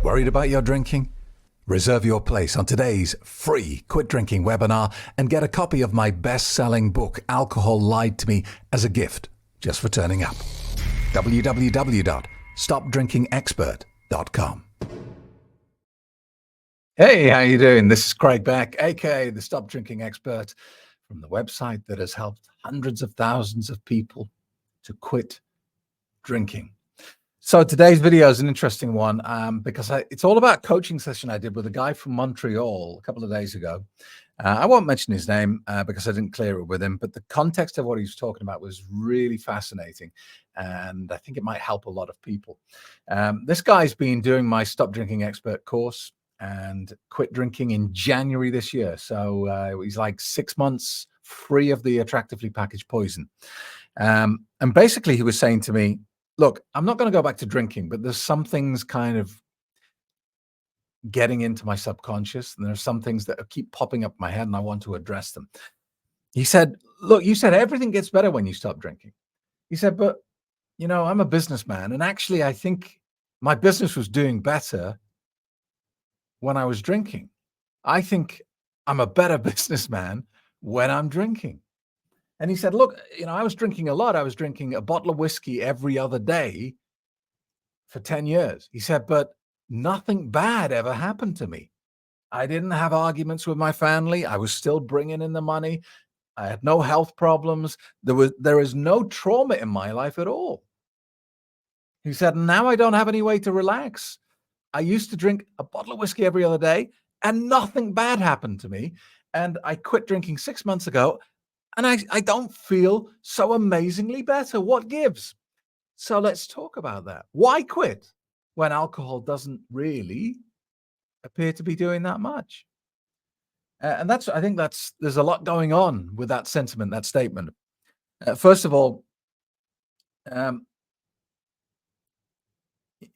Worried about your drinking? Reserve your place on today's free Quit Drinking webinar and get a copy of my best-selling book, Alcohol Lied to Me, as a gift just for turning up. www.stopdrinkingexpert.com. Hey, how you doing? This is Craig Beck, aka the Stop Drinking Expert, from the website that has helped hundreds of thousands of people to quit drinking. So today's video is an interesting one because it's all about a coaching session I did with a guy from Montreal a couple of days ago. I won't mention his name because I didn't clear it with him, but the context of what he was talking about was really fascinating, and I think it might help a lot of people. This guy's been doing my Stop Drinking Expert course and quit drinking in January this year. So he's like 6 months free of the attractively packaged poison. And basically he was saying to me, look, I'm not going to go back to drinking, but there's some things kind of getting into my subconscious, and there's some things that keep popping up in my head, and I want to address them. He said, look, you said everything gets better when you stop drinking. He said, but, you know, I'm a businessman, and actually I think my business was doing better when I was drinking. I think I'm a better businessman when I'm drinking. And he said, look, you know, I was drinking a lot. I was drinking a bottle of whiskey every other day for 10 years. He said, but nothing bad ever happened to me. I didn't have arguments with my family. I was still bringing in the money. I had no health problems. There is no trauma in my life at all. He said, now I don't have any way to relax. I used to drink a bottle of whiskey every other day and nothing bad happened to me. And I quit drinking 6 months ago. And I don't feel so amazingly better. What gives? So let's talk about that. Why quit when alcohol doesn't really appear to be doing that much? And I think there's a lot going on with that sentiment, that statement. First of all,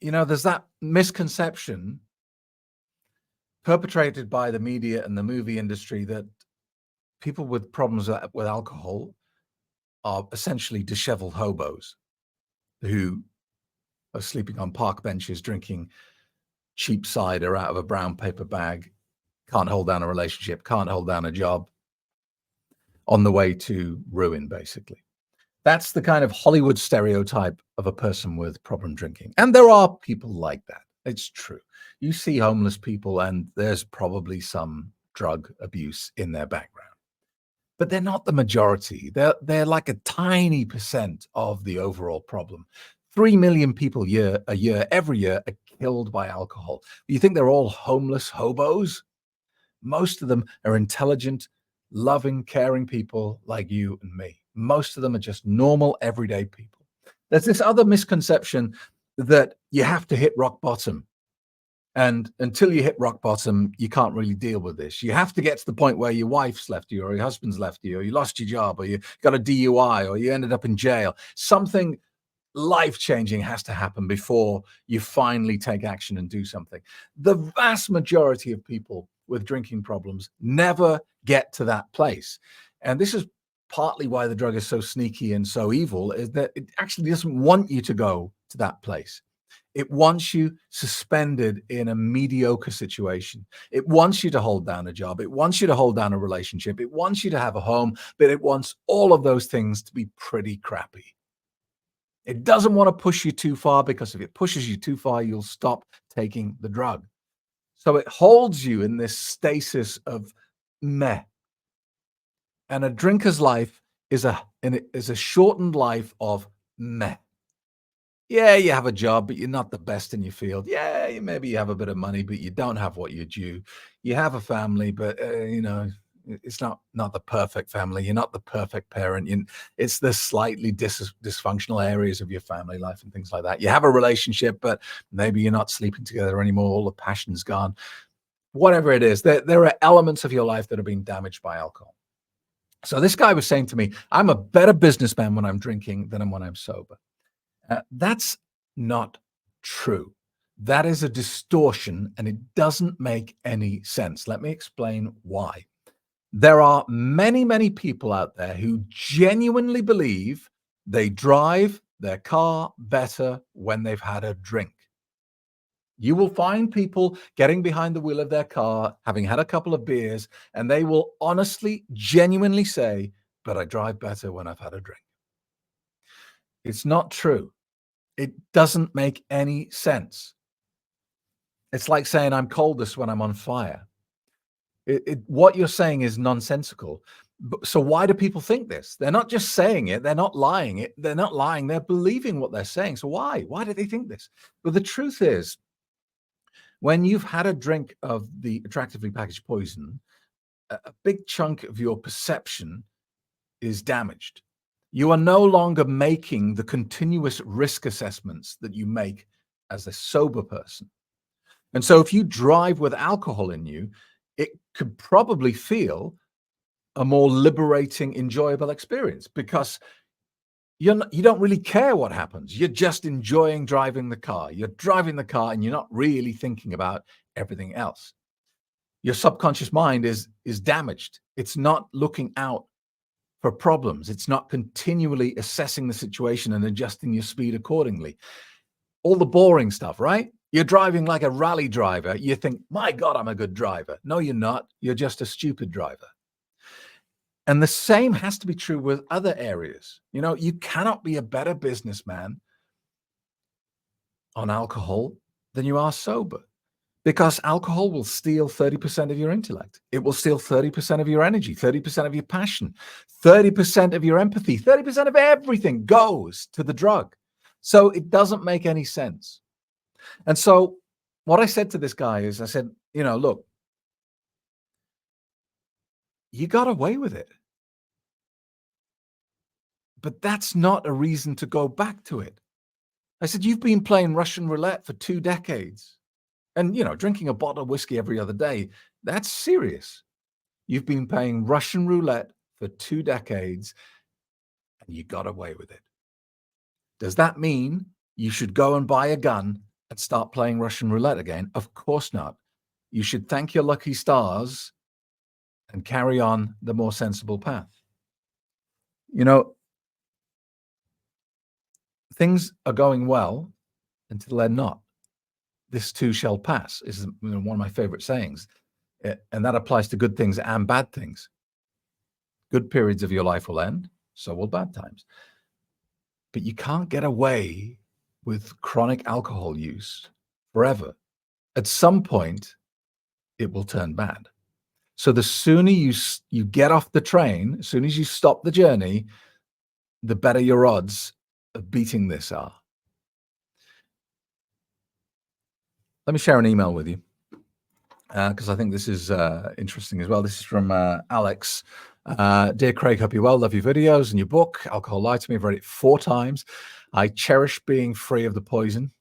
you know, there's that misconception perpetrated by the media and the movie industry that people with problems with alcohol are essentially disheveled hobos who are sleeping on park benches, drinking cheap cider out of a brown paper bag, can't hold down a relationship, can't hold down a job, on the way to ruin, basically. That's the kind of Hollywood stereotype of a person with problem drinking. And there are people like that. It's true. You see homeless people and there's probably some drug abuse in their background. But they're not the majority. They're like a tiny percent of the overall problem. 3 million people every year are killed by alcohol. You think they're all homeless hobos? Most of them are intelligent, loving, caring people like you and me. Most of them are just normal, everyday people. There's this other misconception that you have to hit rock bottom. And until you hit rock bottom, you can't really deal with this. You have to get to the point where your wife's left you, or your husband's left you, or you lost your job, or you got a DUI, or you ended up in jail. Something life-changing has to happen before you finally take action and do something. The vast majority of people with drinking problems never get to that place. And this is partly why the drug is so sneaky and so evil, is that it actually doesn't want you to go to that place. It wants you suspended in a mediocre situation. It wants you to hold down a job. It wants you to hold down a relationship. It wants you to have a home, but it wants all of those things to be pretty crappy. It doesn't want to push you too far, because if it pushes you too far, you'll stop taking the drug. So it holds you in this stasis of meh. And a drinker's life is a shortened life of meh. Yeah, you have a job, but you're not the best in your field. Yeah, maybe you have a bit of money, but you don't have what you're due. You have a family, but you know, it's not the perfect family. You're not the perfect parent. It's the slightly dysfunctional areas of your family life and things like that. You have a relationship, but maybe you're not sleeping together anymore. All the passion's gone. Whatever it is, there are elements of your life that are being damaged by alcohol. So this guy was saying to me, I'm a better businessman when I'm drinking than when I'm sober. That's not true. That is a distortion, and it doesn't make any sense. Let me explain why. There are many, many people out there who genuinely believe they drive their car better when they've had a drink. You will find people getting behind the wheel of their car, having had a couple of beers, and they will honestly, genuinely say, "But I drive better when I've had a drink." It's not true. It doesn't make any sense. It's like saying I'm coldest when I'm on fire. What you're saying is nonsensical. So why do people think this? They're not just saying it. They're not lying. They're not lying. They're believing what they're saying. So why? Why do they think this? But the truth is, when you've had a drink of the attractively packaged poison, a big chunk of your perception is damaged. You are no longer making the continuous risk assessments that you make as a sober person. And so if you drive with alcohol in you, it could probably feel a more liberating, enjoyable experience because you don't really care what happens. You're just enjoying driving the car. You're driving the car and you're not really thinking about everything else. Your subconscious mind is damaged. It's not looking out for problems. It's not continually assessing the situation and adjusting your speed accordingly. All the boring stuff, right? You're driving like a rally driver. You think, my God, I'm a good driver. No, you're not. You're just a stupid driver. And the same has to be true with other areas. You know, you cannot be a better businessman on alcohol than you are sober because alcohol will steal 30% of your intellect. It will steal 30% of your energy, 30% of your passion, 30% of your empathy, 30% of everything goes to the drug. So it doesn't make any sense. And so what I said to this guy is I said, you know, look, you got away with it. But that's not a reason to go back to it. I said, you've been playing Russian roulette for 2 decades. And, you know, drinking a bottle of whiskey every other day, that's serious. You've been playing Russian roulette for 2 decades and you got away with it. Does that mean you should go and buy a gun and start playing Russian roulette again? Of course not. You should thank your lucky stars and carry on the more sensible path. You know, things are going well until they're not. This too shall pass is one of my favorite sayings. And that applies to good things and bad things. Good periods of your life will end, so will bad times. But you can't get away with chronic alcohol use forever. At some point, it will turn bad. So the sooner you get off the train, as soon as you stop the journey, the better your odds of beating this are. Let me share an email with you because I think this is interesting as well. This is from Alex. Dear Craig, hope you're well. Love your videos and your book, Alcohol Lied to Me. I've read it 4 times. I cherish being free of the poison.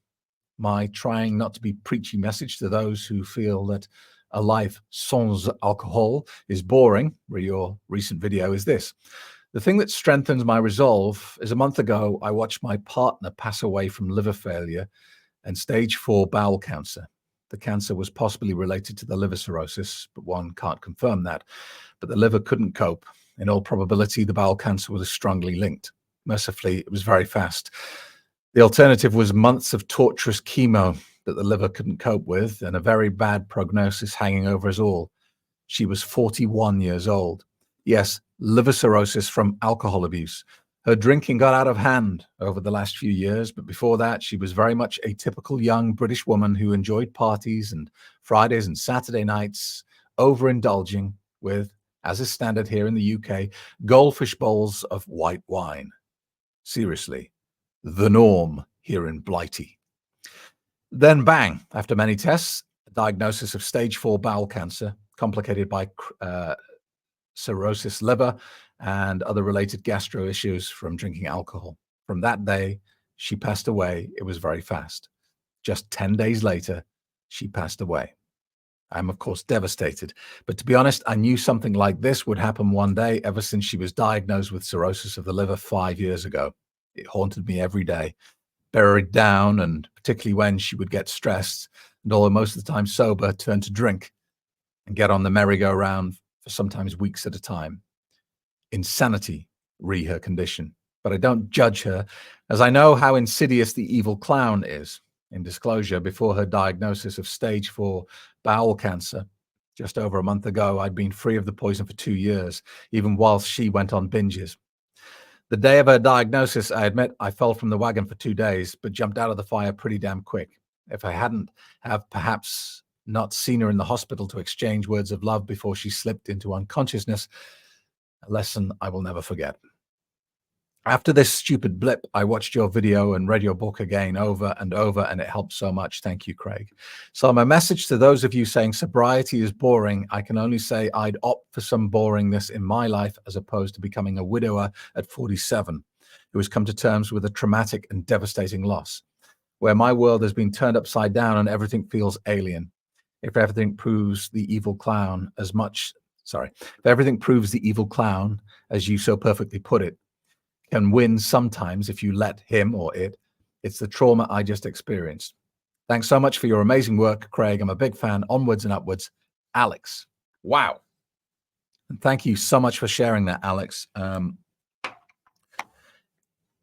My trying not to be preachy message to those who feel that a life sans alcohol is boring, where your recent video is this. The thing that strengthens my resolve is a month ago, I watched my partner pass away from liver failure and stage 4 bowel cancer. The cancer was possibly related to the liver cirrhosis, but one can't confirm that. But the liver couldn't cope. In all probability, the bowel cancer was strongly linked. Mercifully, it was very fast. The alternative was months of torturous chemo that the liver couldn't cope with and a very bad prognosis hanging over us all. She was 41 years old. Yes, liver cirrhosis from alcohol abuse. Her drinking got out of hand over the last few years, but before that, she was very much a typical young British woman who enjoyed parties and Fridays and Saturday nights, overindulging with, as is standard here in the UK, goldfish bowls of white wine. Seriously, the norm here in Blighty. Then bang, after many tests, a diagnosis of stage 4 bowel cancer, complicated by cirrhosis liver and other related gastro issues from drinking alcohol. From that day, she passed away. It was very fast. Just 10 days later, she passed away. I'm, of course, devastated. But to be honest, I knew something like this would happen one day ever since she was diagnosed with cirrhosis of the liver 5 years ago. It haunted me every day, buried down, and particularly when she would get stressed and although most of the time sober, turn to drink and get on the merry-go-round for sometimes weeks at a time. Insanity re her condition. But I don't judge her, as I know how insidious the evil clown is. In disclosure, before her diagnosis of stage 4 bowel cancer, just over a month ago, I'd been free of the poison for 2 years, even whilst she went on binges. The day of her diagnosis, I admit I fell from the wagon for 2 days, but jumped out of the fire pretty damn quick. If I hadn't have perhaps not seen her in the hospital to exchange words of love before she slipped into unconsciousness, a lesson I will never forget. After this stupid blip, I watched your video and read your book again over and over, and it helped so much. Thank you, Craig. So my message to those of you saying sobriety is boring, I can only say I'd opt for some boringness in my life as opposed to becoming a widower at 47 who has come to terms with a traumatic and devastating loss, where my world has been turned upside down and everything feels alien. If everything proves the evil clown if everything proves the evil clown, as you so perfectly put it, can win sometimes if you let him or it, it's the trauma I just experienced. Thanks so much for your amazing work, Craig. I'm a big fan. Onwards and upwards, Alex. Wow. And thank you so much for sharing that, Alex. And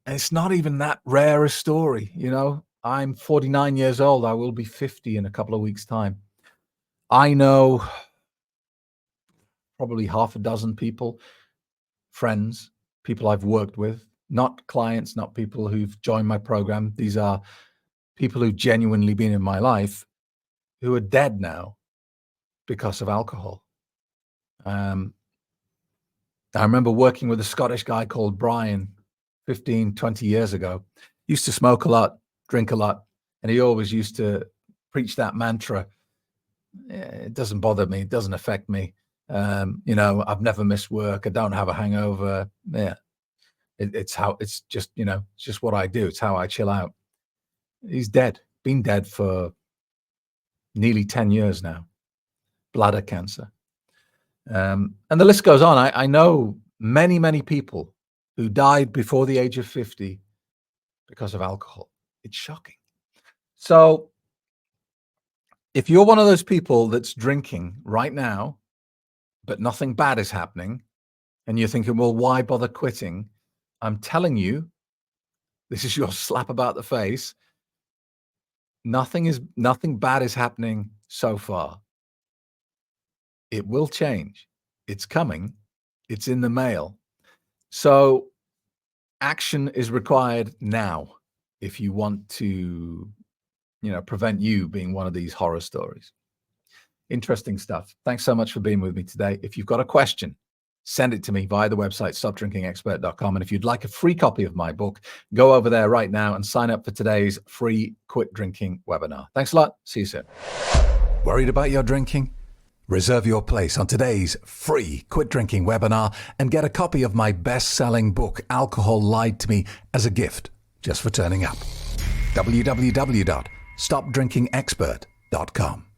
it's not even that rare a story, you know. I'm 49 years old. I will be 50 in a couple of weeks' time. I know probably half a dozen people, friends, people I've worked with, not clients, not people who've joined my program. These are people who've genuinely been in my life who are dead now because of alcohol. I remember working with a Scottish guy called Brian 15, 20 years ago. He used to smoke a lot, drink a lot, and he always used to preach that mantra. It doesn't bother me. It doesn't affect me. You know, I've never missed work. I don't have a hangover. Yeah. It's just what I do. It's how I chill out. He's dead, been dead for nearly 10 years now, bladder cancer. And the list goes on. I know many, many people who died before the age of 50 because of alcohol. It's shocking. So if you're one of those people that's drinking right now, but nothing bad is happening, and you're thinking, well, why bother quitting? I'm telling you, this is your slap about the face. Nothing bad is happening so far. It will change. It's coming. It's in the mail. So action is required now if you want to, prevent you being one of these horror stories. Interesting stuff. Thanks so much for being with me today. If you've got a question, send it to me via the website, stopdrinkingexpert.com. And if you'd like a free copy of my book, go over there right now and sign up for today's free Quit Drinking webinar. Thanks a lot. See you soon. Worried about your drinking? Reserve your place on today's free Quit Drinking webinar and get a copy of my best-selling book, Alcohol Lied to Me, as a gift just for turning up. www.stopdrinkingexpert.com.